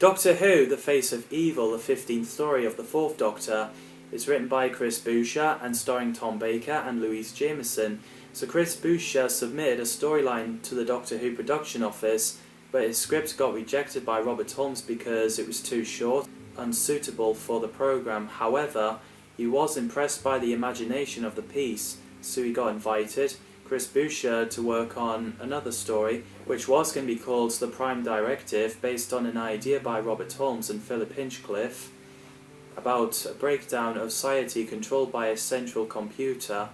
Doctor Who, The Face of Evil, the 15th story of the 4th Doctor, is written by Chris Boucher and starring Tom Baker and Louise Jameson. So Chris Boucher submitted a storyline to the Doctor Who production office, but his script got rejected by Robert Holmes because it was too short, unsuitable for the programme. However, he was impressed by the imagination of the piece, so he got invited, Chris Boucher, to work on another story, which was going to be called The Prime Directive, based on an idea by Robert Holmes and Philip Hinchcliffe, about a breakdown of society controlled by a central computer.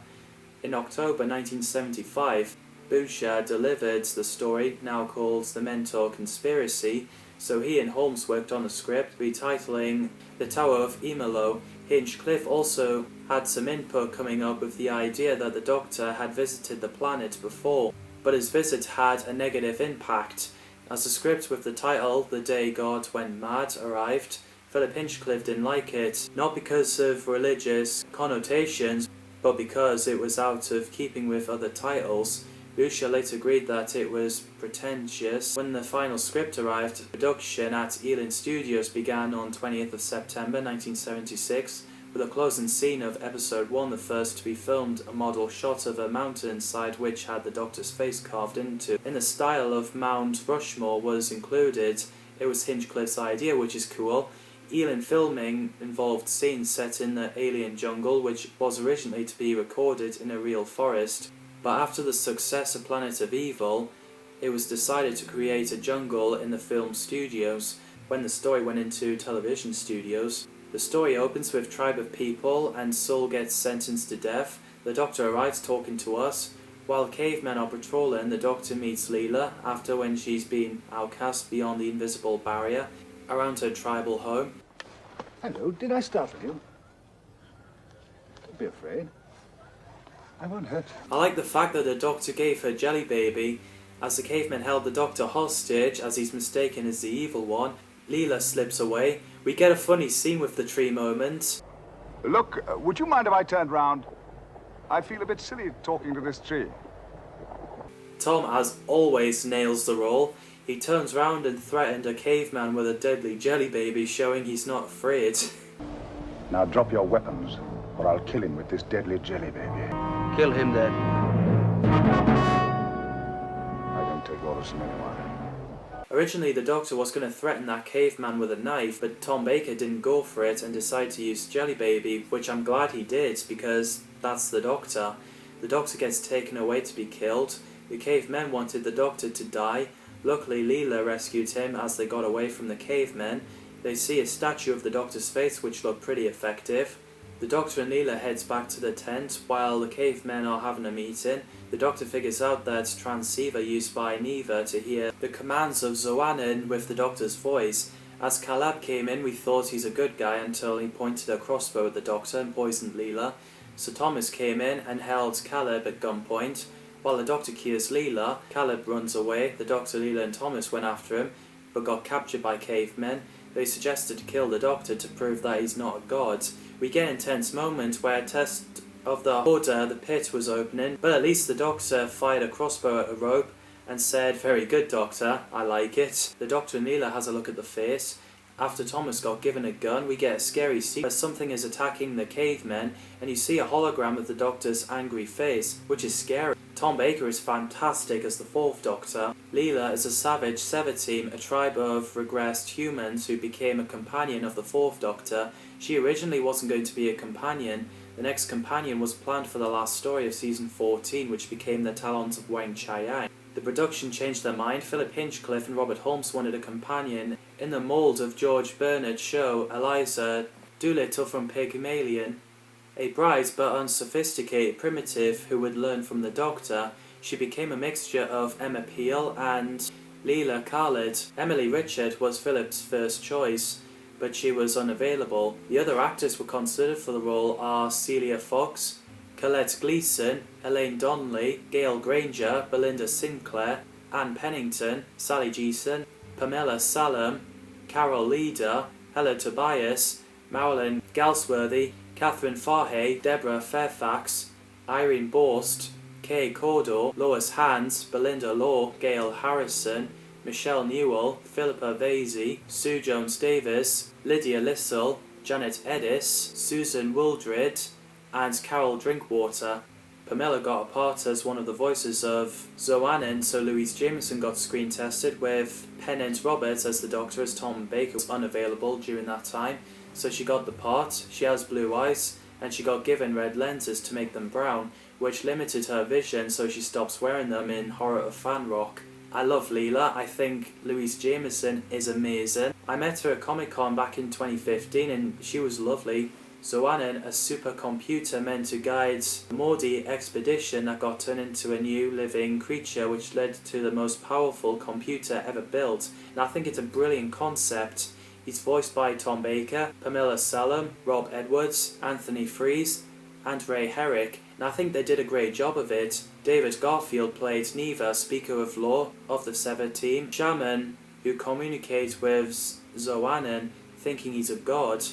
In October 1975, Boucher delivered the story, now called The Mentor Conspiracy, so he and Holmes worked on a script retitling The Tower of Imalo. Hinchcliffe also had some input, coming up with the idea that the Doctor had visited the planet before, but his visit had a negative impact. As the script with the title The Day God Went Mad arrived, Philip Hinchcliffe didn't like it, not because of religious connotations, but because it was out of keeping with other titles. Boucher later agreed that it was pretentious. When the final script arrived, production at Ealing Studios began on 20th of September 1976, with a closing scene of episode 1, the first to be filmed, a model shot of a mountainside which had the Doctor's face carved into. In the style of Mount Rushmore was included. It was Hinchcliffe's idea, which is cool. Ealing filming involved scenes set in the alien jungle, which was originally to be recorded in a real forest. But after the success of Planet of Evil, it was decided to create a jungle in the film studios. When the story went into television studios, the story opens with tribe of people and Sol gets sentenced to death. The Doctor arrives talking to us. While cavemen are patrolling, the Doctor meets Leela after when she's been outcast beyond the invisible barrier around her tribal home. Hello, did I startle you? Don't be afraid. I won't hurt you. I like the fact that the Doctor gave her Jelly Baby. As the cavemen held the Doctor hostage, as he's mistaken as the evil one, Leela slips away. We get a funny scene with the tree moment. Look, would you mind if I turned round? I feel a bit silly talking to this tree. Tom, as always, nails the role. He turns round and threatened a caveman with a deadly Jelly Baby, showing he's not afraid. Now drop your weapons, or I'll kill him with this deadly Jelly Baby. Kill him then. I don't take orders from anyone. Originally, the Doctor was going to threaten that caveman with a knife, but Tom Baker didn't go for it and decided to use Jelly Baby, which I'm glad he did, because that's the Doctor. The Doctor gets taken away to be killed. The cavemen wanted the Doctor to die. Luckily, Leela rescued him as they got away from the cavemen. They see a statue of the Doctor's face, which looked pretty effective. The Doctor and Leela heads back to the tent while the cavemen are having a meeting. The Doctor figures out that transceiver used by Neva to hear the commands of Zoanin with the Doctor's voice. As Caleb came in, we thought he's a good guy until he pointed a crossbow at the Doctor and poisoned Leela. So Thomas came in and held Caleb at gunpoint. While the Doctor cures Leela, Caleb runs away. The Doctor, Leela and Thomas went after him, but got captured by cavemen. They suggested to kill the Doctor to prove that he's not a god. We get an intense moment where a test of the order, the pit, was opening, but at least the Doctor fired a crossbow at a rope and said, "Very good, Doctor, I like it." The Doctor and Leela has a look at the face. After Thomas got given a gun, we get a scary scene where something is attacking the cavemen, and you see a hologram of the Doctor's angry face, which is scary. Tom Baker is fantastic as the 4th Doctor. Leela is a savage Sevateem, a tribe of regressed humans who became a companion of the 4th Doctor. She originally wasn't going to be a companion. The next companion was planned for the last story of season 14, which became the Talons of Wang Chiang. The production changed their mind. Philip Hinchcliffe and Robert Holmes wanted a companion in the mould of George Bernard's show Eliza Doolittle from Pygmalion. A bright but unsophisticated primitive who would learn from the Doctor. She became a mixture of Emma Peel and Leela Khalid. Emily Richard was Philip's first choice, but she was unavailable. The other actors were considered for the role are Celia Fox, Colette Gleason, Elaine Donnelly, Gail Granger, Belinda Sinclair, Anne Pennington, Sally Geeson, Pamela Salem, Carol Leader, Hella Tobias, Marilyn Galsworthy, Catherine Fahey, Deborah Fairfax, Irene Borst, Kay Cordell, Lois Hands, Belinda Law, Gail Harrison, Michelle Newell, Philippa Vasey, Sue Jones-Davis, Lydia Lissell, Janet Eddis, Susan Wooldred, and Carol Drinkwater. Pamela got a part as one of the voices of Zoannon, so Louise Jameson got screen tested, with Pennant Roberts as the Doctor, as Tom Baker was unavailable during that time, so she got the part. She has blue eyes, and she got given red lenses to make them brown, which limited her vision, so she stops wearing them in Horror of Fan Rock. I love Leela. I think Louise Jameson is amazing. I met her at Comic-Con back in 2015 and she was lovely. Zoannon, a supercomputer meant to guide the Mordi expedition that got turned into a new living creature, which led to the most powerful computer ever built. And I think it's a brilliant concept. He's voiced by Tom Baker, Pamela Salem, Rob Edwards, Anthony Freeze, and Ray Herrick, and I think they did a great job of it. David Garfield played Neva, Speaker of Law of the Severed Team, shaman who communicates with Zoannon thinking he's a god.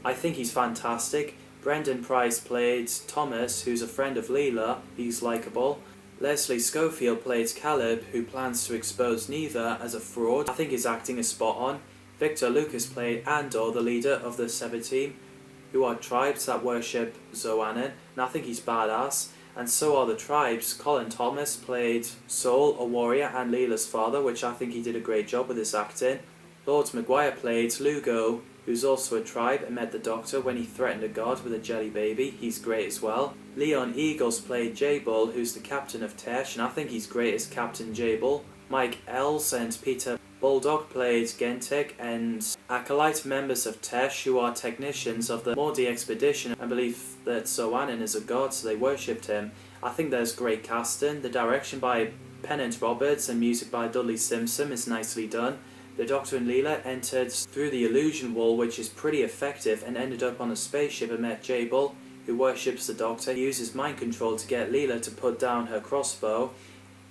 I think he's fantastic. Brendan Price played Thomas, who's a friend of Leela. He's likeable. Leslie Schofield played Caleb, who plans to expose Neva as a fraud. I think his acting is spot on. Victor Lucas played Andor, the leader of the Severed Team, who are tribes that worship Zoannon, and I think he's badass. And so are the tribes. Colin Thomas played Saul, a warrior, and Leela's father, which I think he did a great job with his acting. Lord Maguire played Lugo, who's also a tribe and met the Doctor when he threatened a god with a jelly baby. He's great as well. Leon Eagles played Jable, who's the captain of Tesh, and I think he's great as Captain Jable. Mike Els and Peter Bulldog played Gentic and Acolyte, members of Tesh, who are technicians of the Mordi expedition and believe that Zoannon is a god, so they worshipped him. I think there's great casting. The direction by Pennant Roberts and music by Dudley Simpson is nicely done. The Doctor and Leela entered through the illusion wall, which is pretty effective, and ended up on a spaceship and met Jable, who worships the Doctor. He uses mind control to get Leela to put down her crossbow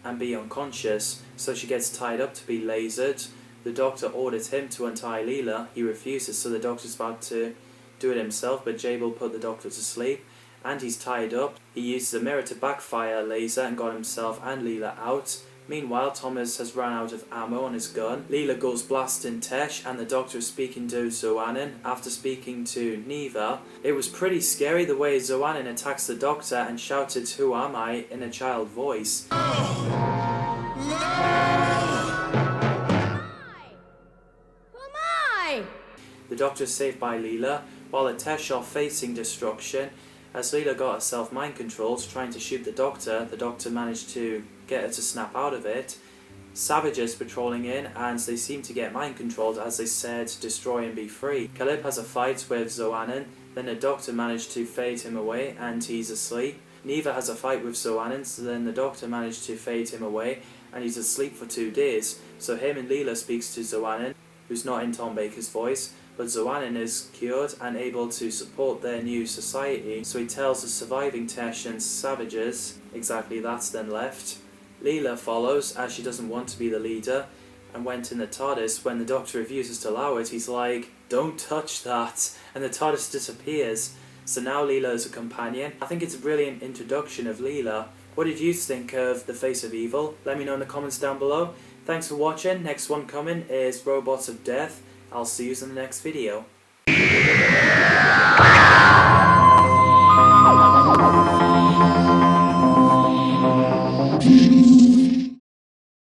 and be unconscious, so she gets tied up to be lasered. The Doctor orders him to untie Leela. He refuses, so the Doctor's about to do it himself, but Jable put the Doctor to sleep, and he's tied up. He uses a mirror to backfire a laser and got himself and Leela out. Meanwhile, Thomas has run out of ammo on his gun. Leela goes blasting Tesh, and the Doctor is speaking to Zoannon after speaking to Neva. It was pretty scary the way Zoannon attacks the Doctor and shouted, "Who am I?" in a child voice. No! Who am I? The Doctor is saved by Leela, while the Tesh are facing destruction. As Leela got herself mind controlled trying to shoot the Doctor managed to get her to snap out of it. Savages patrolling in, and they seem to get mind controlled as they said, "Destroy and be free." Caleb has a fight with Zoannon, then the Doctor managed to fade him away and he's asleep. Neva has a fight with Zoannon, so then the Doctor managed to fade him away and he's asleep for 2 days. So him and Leela speaks to Zoannon, who's not in Tom Baker's voice, but Zoannon is cured and able to support their new society, so he tells the surviving Tesh and savages exactly that's then left. Leela follows, as she doesn't want to be the leader, and went in the TARDIS. When the Doctor refuses to allow it, he's like, "Don't touch that," and the TARDIS disappears. So now Leela is a companion. I think it's a brilliant introduction of Leela. What did you think of The Face of Evil? Let me know in the comments down below. Thanks for watching. Next one coming is Robots of Death. I'll see you in the next video.